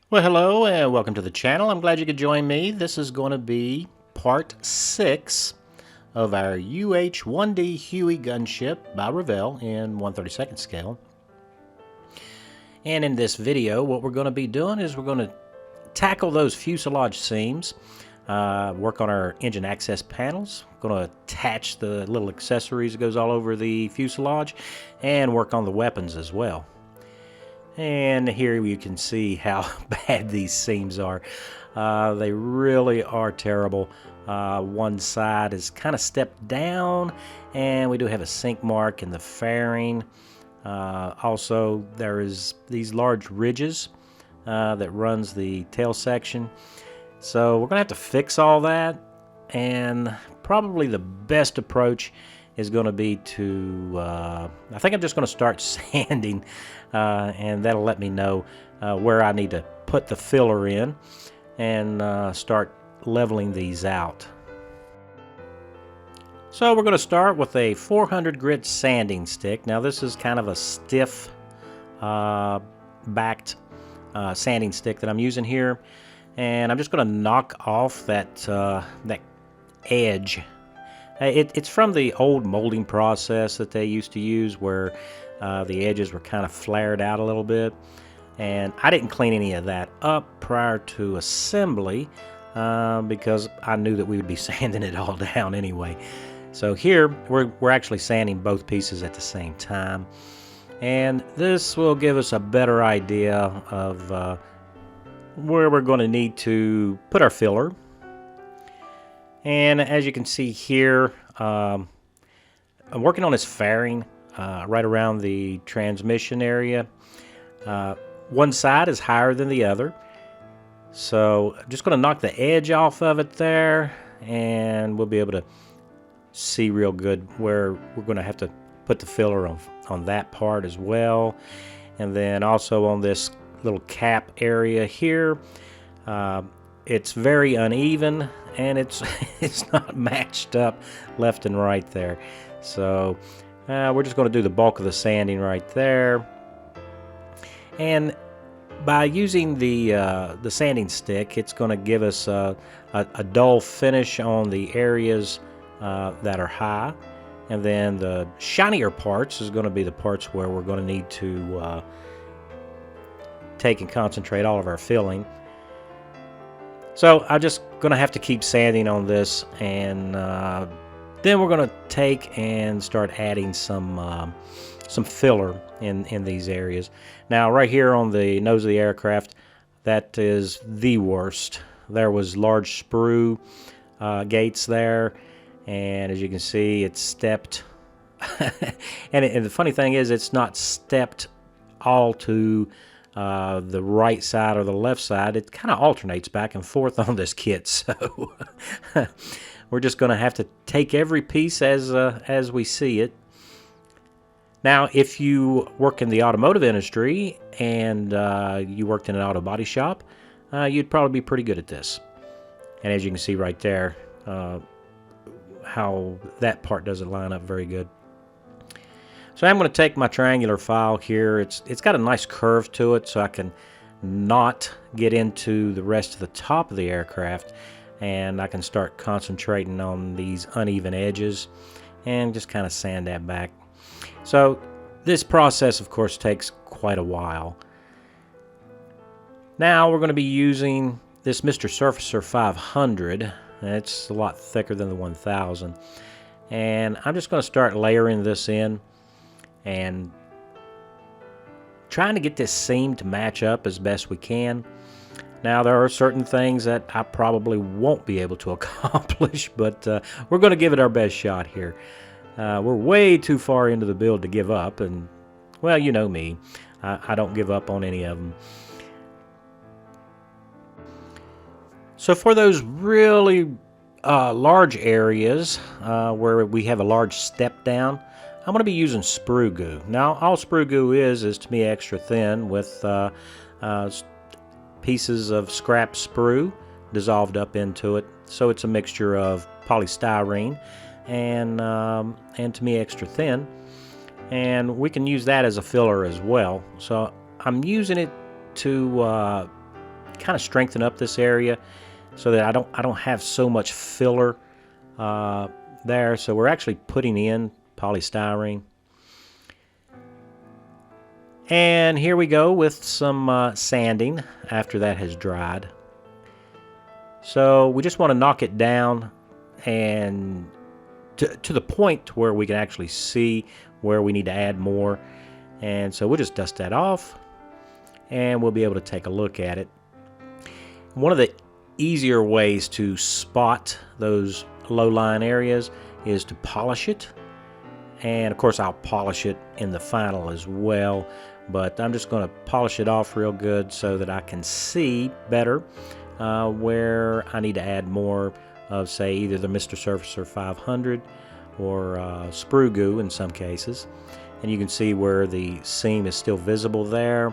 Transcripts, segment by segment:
Well, hello and welcome to the channel. I'm glad you could join me. This is going to be part 6 of our UH-1D Huey Gunship by Revell in 1/32 scale. And in this video, what we're going to be doing is we're going to tackle those fuselage seams, work on our engine access panels, going to attach the little accessories that goes all over the fuselage, and work on the weapons as well. And here you can see how bad these seams are. They really are terrible. One side is kind of stepped down, and we do have a sink mark in the fairing. Also, there is these large ridges that runs the tail section. So we're going to have to fix all that, and probably the best approach is going to be to, I think I'm just going to start sanding, and that'll let me know where I need to put the filler in and start leveling these out. So we're going to start with a 400 grit sanding stick. Now this is kind of a stiff backed sanding stick that I'm using here, and I'm just going to knock off that edge. It's from the old molding process that they used to use, where the edges were kind of flared out a little bit, and I didn't clean any of that up prior to assembly because I knew that we would be sanding it all down anyway. So here we're actually sanding both pieces at the same time, and this will give us a better idea of where we're going to need to put our filler. And as you can see here, I'm working on this fairing right around the transmission area. One side is higher than the other, so I'm just going to knock the edge off of it there, and we'll be able to see real good where we're going to have to put the filler on that part as well. And then also on this little cap area here, it's very uneven, and it's not matched up left and right there. So we're just going to do the bulk of the sanding right there. And by using the sanding stick, it's going to give us a dull finish on the areas that are high, and then the shinier parts is going to be the parts where we're going to need to take and concentrate all of our filling. So I'm just going to have to keep sanding on this, and then we're going to take and start adding some filler in these areas. Now right here on the nose of the aircraft, that is the worst. There was large sprue gates there, and as you can see, it's stepped. and the funny thing is, it's not stepped all to the right side or the left side. It kind of alternates back and forth on this kit, so we're just going to have to take every piece as we see it. Now, if you work in the automotive industry and you worked in an auto body shop, you'd probably be pretty good at this. And as you can see right there, how that part doesn't line up very good. So I'm going to take my triangular file here. It's got a nice curve to it, so I can not get into the rest of the top of the aircraft, and I can start concentrating on these uneven edges and just kind of sand that back. So this process, of course, takes quite a while. Now we're going to be using this Mr. Surfacer 500. It's a lot thicker than the 1000, and I'm just going to start layering this in and trying to get this seam to match up as best we can. Now there are certain things that I probably won't be able to accomplish, but we're going to give it our best shot here. We're way too far into the build to give up, and well, you know me, I don't give up on any of them. So for those really large areas where we have a large step down, I'm going to be using sprue goo. Now, all sprue goo is to me extra thin with pieces of scrap sprue dissolved up into it. So it's a mixture of polystyrene and to me extra thin. And we can use that as a filler as well. So I'm using it to kind of strengthen up this area so that I don't have so much filler there. So we're actually putting in polystyrene. And here we go with some sanding after that has dried. So we just want to knock it down and to the point where we can actually see where we need to add more. And so we'll just dust that off and we'll be able to take a look at it. One of the easier ways to spot those low-lying areas is to polish it. And of course I'll polish it in the final as well, but I'm just going to polish it off real good so that I can see better where I need to add more of, say, either the Mr. Surfacer 500 or sprue goo in some cases. And you can see where the seam is still visible there,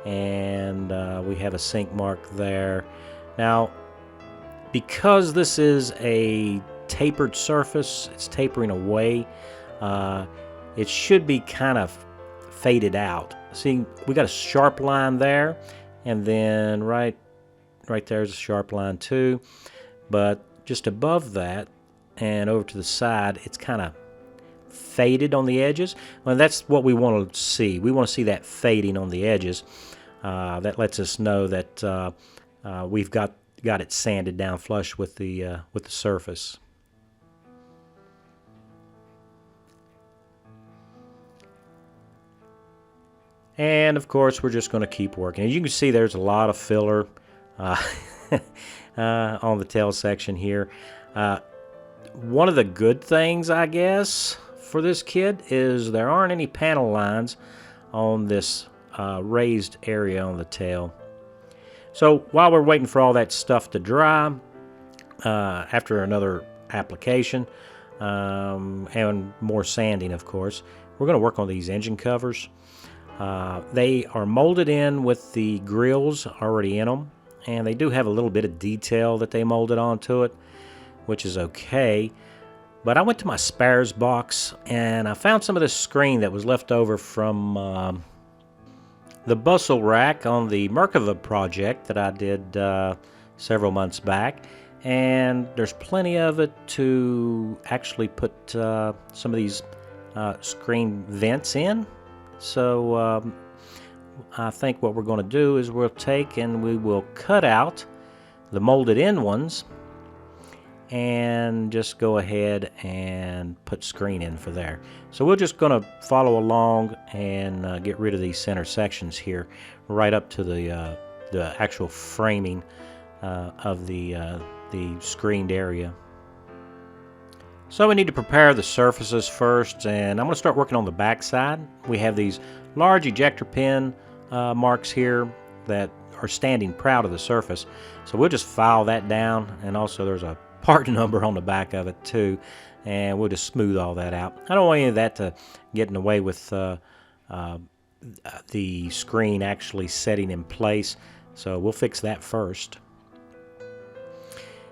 and we have a sink mark there. Now, because this is a tapered surface, it's tapering away, it should be kind of faded out. See, we got a sharp line there, and then right there's a sharp line too, but just above that and over to the side, it's kind of faded on the edges. Well, that's what we want to see. We want to see that fading on the edges. That lets us know that we've got it sanded down flush with the surface. And of course, we're just going to keep working. As you can see, there's a lot of filler on the tail section here. One of the good things, I guess, for this kit is there aren't any panel lines on this raised area on the tail. So while we're waiting for all that stuff to dry, after another application and more sanding, of course, we're going to work on these engine covers. They are molded in with the grills already in them, and they do have a little bit of detail that they molded onto it, which is okay. But I went to my spares box and I found some of this screen that was left over from the bustle rack on the Merkava project that I did several months back, and there's plenty of it to actually put some of these screen vents in. So I think what we're going to do is we'll take and we will cut out the molded in ones and just go ahead and put screen in for there. So we're just going to follow along and get rid of these center sections here right up to the actual framing of the screened area. So we need to prepare the surfaces first, and I'm going to start working on the back side. We have these large ejector pin marks here that are standing proud of the surface. So we'll just file that down, and also there's a part number on the back of it too, and we'll just smooth all that out. I don't want any of that to get in the way with the screen actually setting in place, so we'll fix that first.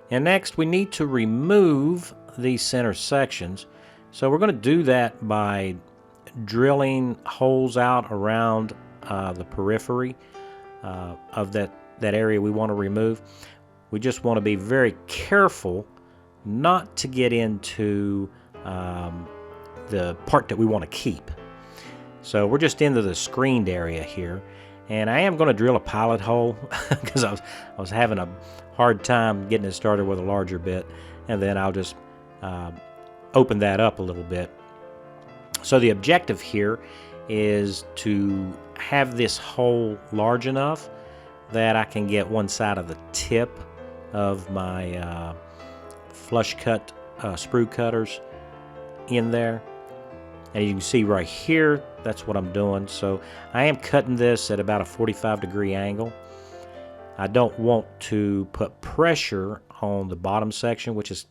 And next we need to remove these center sections. So we're going to do that by drilling holes out around the periphery of that area we want to remove. We just want to be very careful not to get into the part that we want to keep. So we're just into the screened area here, and I am going to drill a pilot hole because I was having a hard time getting it started with a larger bit, and then I'll just open that up a little bit. So the objective here is to have this hole large enough that I can get one side of the tip of my flush cut sprue cutters in there. And you can see right here, that's what I'm doing. So I am cutting this at about a 45-degree angle. I don't want to put pressure on the bottom section, which is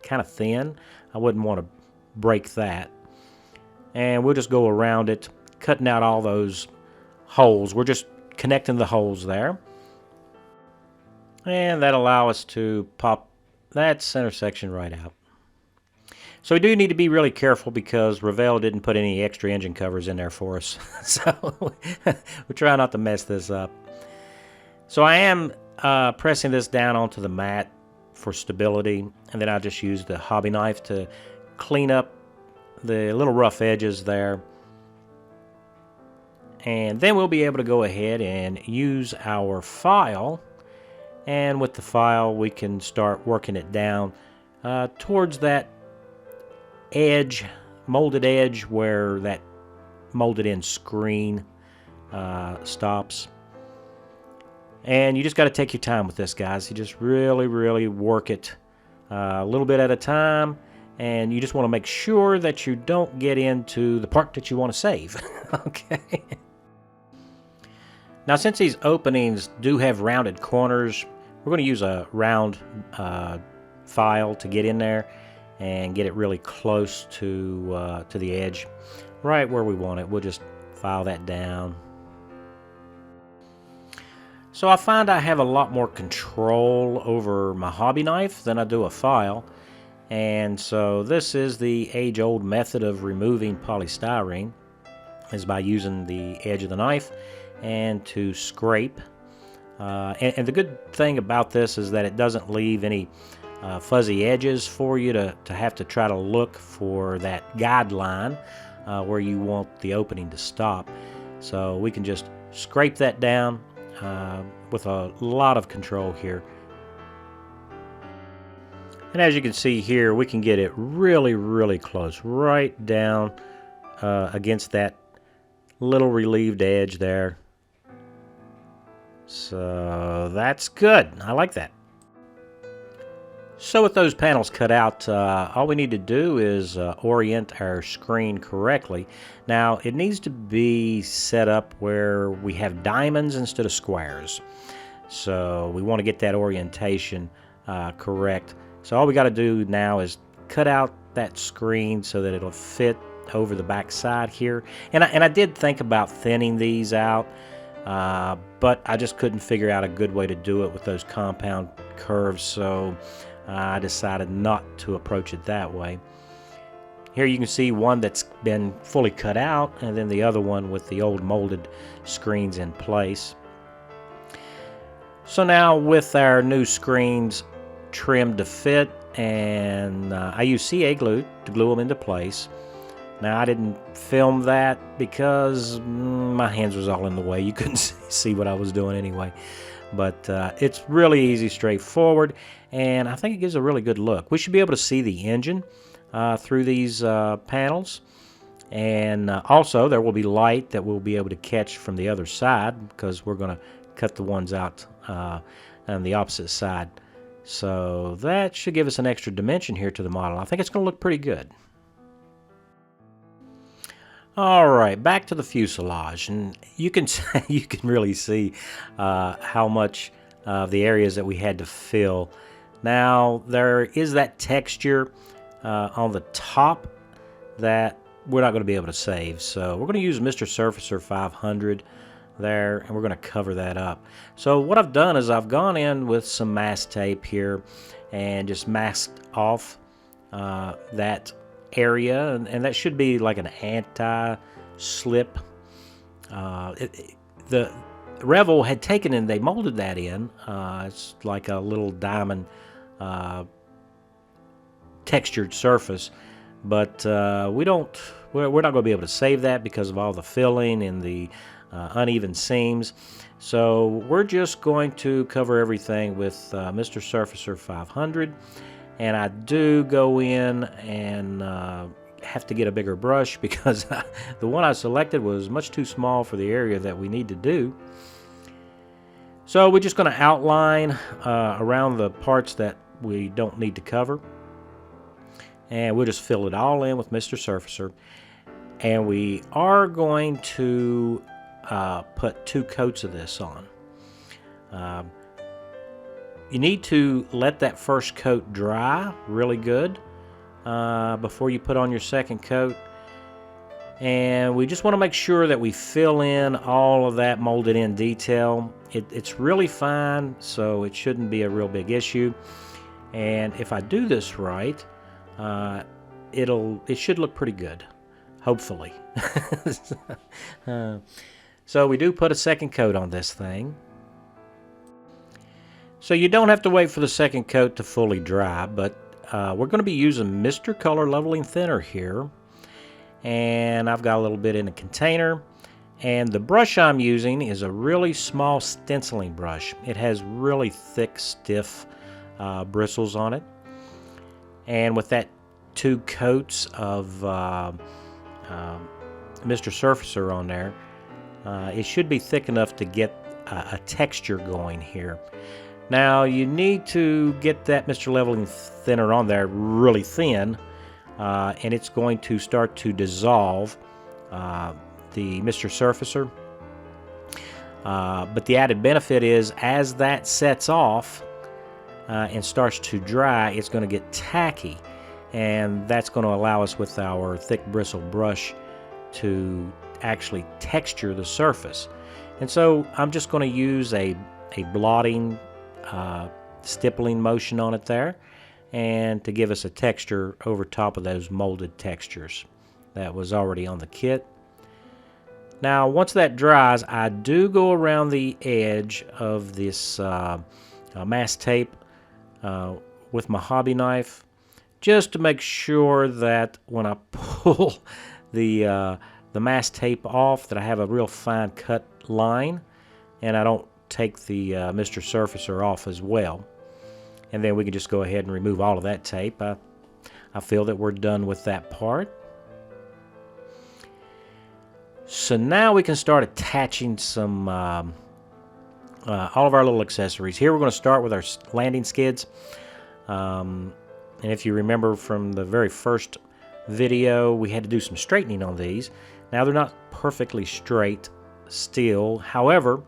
kind of thin. I wouldn't want to break that. And we'll just go around it, cutting out all those holes. We're just connecting the holes there. And that'll allow us to pop that center section right out. So we do need to be really careful because Revell didn't put any extra engine covers in there for us. So we're trying not to mess this up. So I am pressing this down onto the mat for stability, and then I just use the hobby knife to clean up the little rough edges there. And then we'll be able to go ahead and use our file, and with the file we can start working it down towards that edge, molded edge, where that molded in screen stops. And you just got to take your time with this, guys. You just really work it a little bit at a time, and you just want to make sure that you don't get into the part that you want to save. Okay. Now, since these openings do have rounded corners, we're going to use a round file to get in there and get it really close to the edge, right where we want it. We'll just file that down. So I find I have a lot more control over my hobby knife than I do a file, and so this is the age-old method of removing polystyrene, is by using the edge of the knife and to scrape. And the good thing about this is that it doesn't leave any fuzzy edges for you to have to try to look for that guideline where you want the opening to stop. So we can just scrape that down with a lot of control here. And as you can see here, we can get it really close, right down against that little relieved edge there. So that's good. I like that. So with those panels cut out, all we need to do is orient our screen correctly. Now, it needs to be set up where we have diamonds instead of squares. So we want to get that orientation correct. So all we got to do now is cut out that screen so that it'll fit over the back side here. And I did think about thinning these out, but I just couldn't figure out a good way to do it with those compound curves, so I decided not to approach it that way. Here you can see one that's been fully cut out, and then the other one with the old molded screens in place. So now with our new screens trimmed to fit, and I use CA glue to glue them into place. Now, I didn't film that because my hands was all in the way. You couldn't see what I was doing anyway. But it's really easy, straightforward, and I think it gives a really good look. We should be able to see the engine through these panels. And also, there will be light that we'll be able to catch from the other side, because we're going to cut the ones out on the opposite side. So that should give us an extra dimension here to the model. I think it's going to look pretty good. All right, back to the fuselage, and you can really see how much of the areas that we had to fill. Now, there is that texture on the top that we're not going to be able to save, so we're going to use Mr. Surfacer 500 there, and we're going to cover that up. So what I've done is I've gone in with some mask tape here and just masked off that area, and that should be like an anti-slip. The Revell had taken and they molded that in. It's like a little diamond textured surface, but we're not going to be able to save that because of all the filling and the uneven seams. So we're just going to cover everything with Mr. Surfacer 500. And I do go in and have to get a bigger brush because the one I selected was much too small for the area that we need to do. So we're just going to outline around the parts that we don't need to cover. And we'll just fill it all in with Mr. Surfacer. And we are going to put 2 coats of this on. You need to let that first coat dry really good before you put on your second coat. And we just want to make sure that we fill in all of that molded in detail. It's really fine, so it shouldn't be a real big issue. And if I do this right, it should look pretty good, hopefully. So we do put a second coat on this thing. So you don't have to wait for the second coat to fully dry, but we're going to be using Mr. Color Leveling Thinner here. And I've got a little bit in a container. And the brush I'm using is a really small stenciling brush. It has really thick, stiff bristles on it. And with that 2 coats of Mr. Surfacer on there, it should be thick enough to get a texture going here. Now you need to get that Mr. Leveling Thinner on there really thin, and it's going to start to dissolve the Mr. Surfacer. But the added benefit is, as that sets off and starts to dry, it's going to get tacky, and that's going to allow us with our thick bristle brush to actually texture the surface. And so I'm just going to use a blotting stippling motion on it there, and to give us a texture over top of those molded textures that was already on the kit. Now once that dries, I do go around the edge of this mask tape with my hobby knife, just to make sure that when I pull the mask tape off, that I have a real fine cut line, and I don't take the Mr. Surfacer off as well. And then we can just go ahead and remove all of that tape. I feel that we're done with that part. So now we can start attaching some all of our little accessories. Here we're going to start with our landing skids. And if you remember from the very first video, we had to do some straightening on these. Now they're not perfectly straight still. However,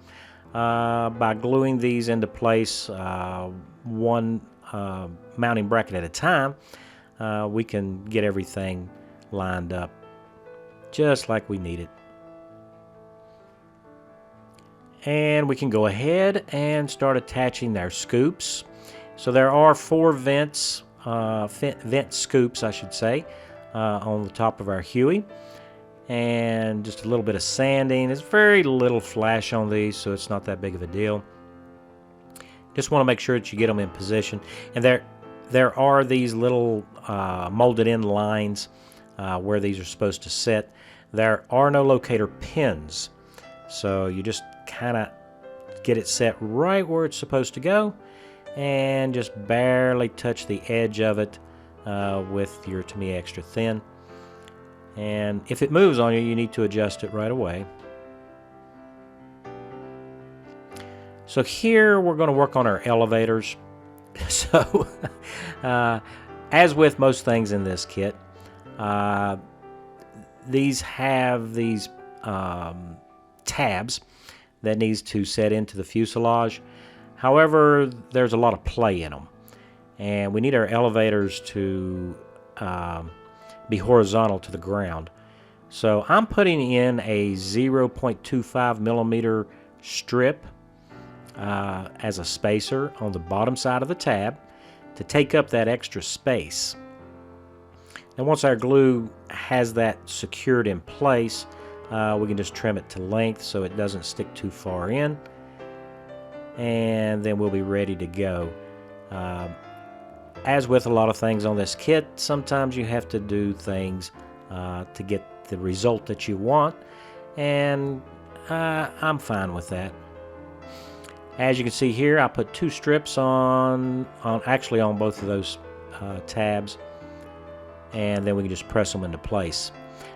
by gluing these into place one mounting bracket at a time, we can get everything lined up just like we need it. And we can go ahead and start attaching their scoops. So there are 4 vents, vent scoops I should say, on the top of our Huey. And just a little bit of sanding. There's very little flash on these, so it's not that big of a deal. Just want to make sure that you get them in position. And there are these little molded in lines where these are supposed to sit. There are no locator pins, so you just kind of get it set right where it's supposed to go, and just barely touch the edge of it with your Tamiya Extra Thin. And if it moves on you, you need to adjust it right away. So here we're going to work on our elevators. So as with most things in this kit, these have these tabs that needs to set into the fuselage. However, there's a lot of play in them, and we need our elevators to be horizontal to the ground. So I'm putting in a 0.25 millimeter strip as a spacer on the bottom side of the tab to take up that extra space. And once our glue has that secured in place, we can just trim it to length so it doesn't stick too far in, and then we'll be ready to go. As with a lot of things on this kit, sometimes you have to do things to get the result that you want, and I'm fine with that. As you can see here, I put 2 strips on both of those tabs, and then we can just press them into place.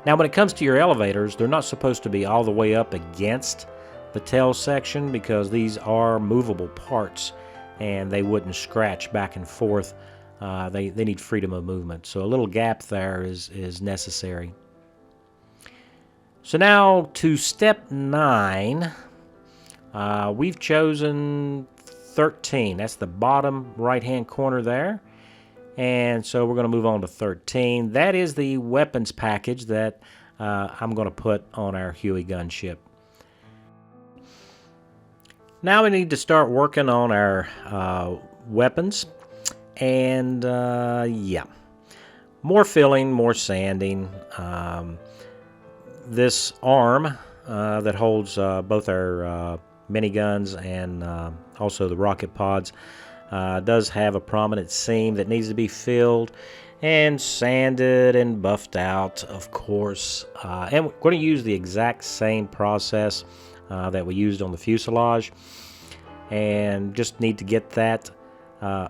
Now when it comes to your elevators, they're not supposed to be all the way up against the tail section, because these are movable parts and they wouldn't scratch back and forth. They need freedom of movement, so a little gap there is necessary. So now to step 9, we've chosen 13. That's the bottom right hand corner there. And so we're going to move on to 13. That is the weapons package that I'm going to put on our Huey Gunship. Now we need to start working on our weapons. And yeah, more filling, more sanding. This arm that holds both our miniguns and also the rocket pods. Does have a prominent seam that needs to be filled and sanded and buffed out, of course. And we're going to use the exact same process that we used on the fuselage, and just need to get that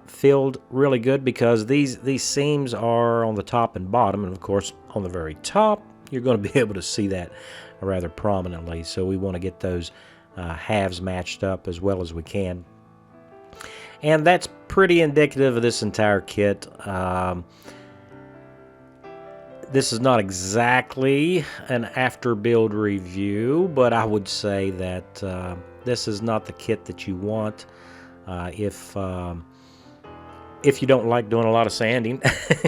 filled really good, because these seams are on the top and bottom, and of course on the very top you're going to be able to see that rather prominently. So we want to get those halves matched up as well as we can. And that's pretty indicative of this entire kit. This is not exactly an after build review, but I would say that this is not the kit that you want if you don't like doing a lot of sanding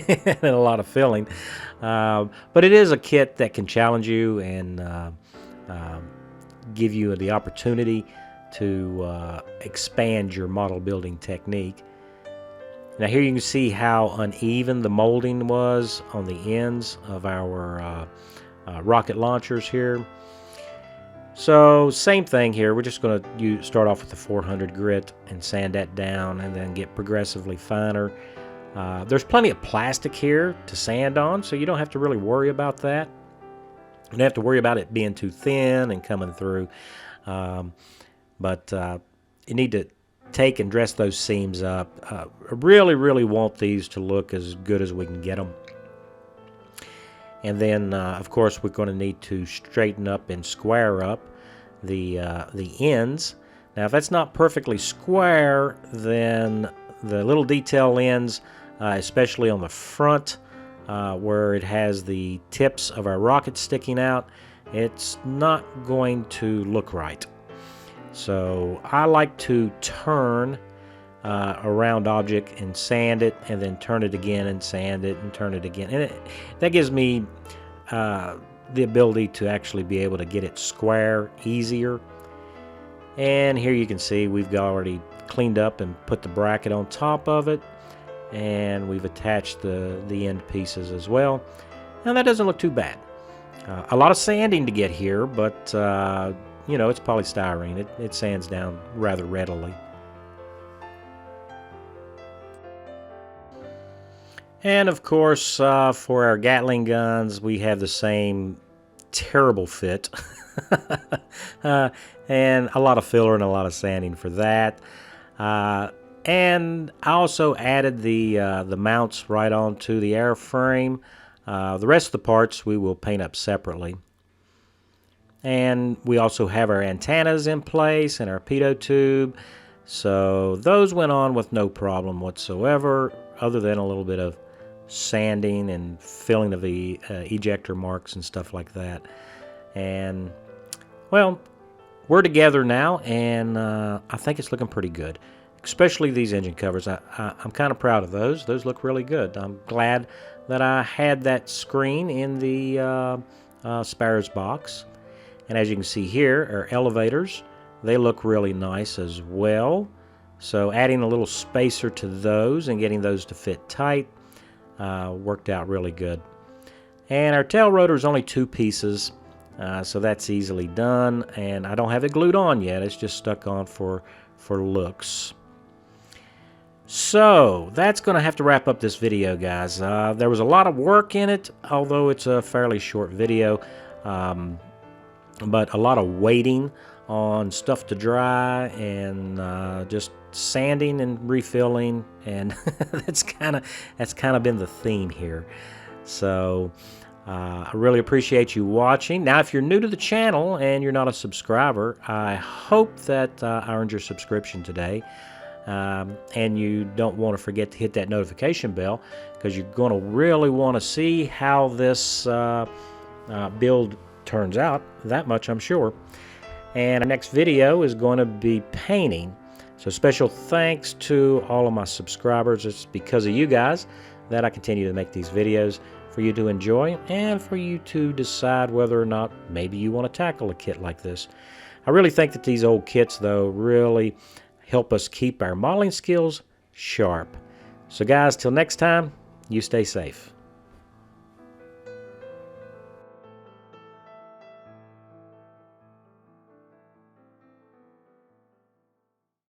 and a lot of filling. But it is a kit that can challenge you and give you the opportunity to expand your model building technique. Now here you can see how uneven the molding was on the ends of our rocket launchers here. So same thing here, we're just going to start off with the 400 grit and sand that down and then get progressively finer. There's plenty of plastic here to sand on, so you don't have to really worry about that. You don't have to worry about it being too thin and coming through. But you need to take and dress those seams up. I really want these to look as good as we can get them. And then, of course, we're going to need to straighten up and square up the ends. Now, if that's not perfectly square, then the little detail ends, especially on the front, where it has the tips of our rockets sticking out, it's not going to look right. So I like to turn a round object and sand it, and then turn it again and sand it and turn it again. And that gives me the ability to actually be able to get it square easier. And here you can see we've already cleaned up and put the bracket on top of it, and we've attached the end pieces as well. And that doesn't look too bad. A lot of sanding to get here, but you know, it's polystyrene. It sands down rather readily. And of course, for our Gatling guns, we have the same terrible fit. And a lot of filler and a lot of sanding for that. And I also added the mounts right onto the airframe. The rest of the parts we will paint up separately. And we also have our antennas in place and our pitot tube. So those went on with no problem whatsoever, other than a little bit of sanding and filling of the ejector marks and stuff like that. And, well, we're together now, and I think it's looking pretty good. Especially these engine covers. I'm kind of proud of those. Those look really good. I'm glad that I had that screen in the spares box. And as you can see here, our elevators, they look really nice as well. So adding a little spacer to those and getting those to fit tight worked out really good. And our tail rotor is only 2 pieces, so that's easily done. And I don't have it glued on yet. It's just stuck on for looks. So that's going to have to wrap up this video, guys. There was a lot of work in it, although it's a fairly short video. But a lot of waiting on stuff to dry and just sanding and refilling, and that's kind of been the theme here. So I really appreciate you watching. Now, if you're new to the channel and you're not a subscriber, I hope that I earned your subscription today. And you don't want to forget to hit that notification bell, because you're going to really want to see how this build turns out. That much I'm sure. And our next video is going to be painting. So special thanks to all of my subscribers. It's because of you guys that I continue to make these videos, for you to enjoy and for you to decide whether or not maybe you want to tackle a kit like this. I really think that these old kits, though, really help us keep our modeling skills sharp. So guys, till next time, you stay safe.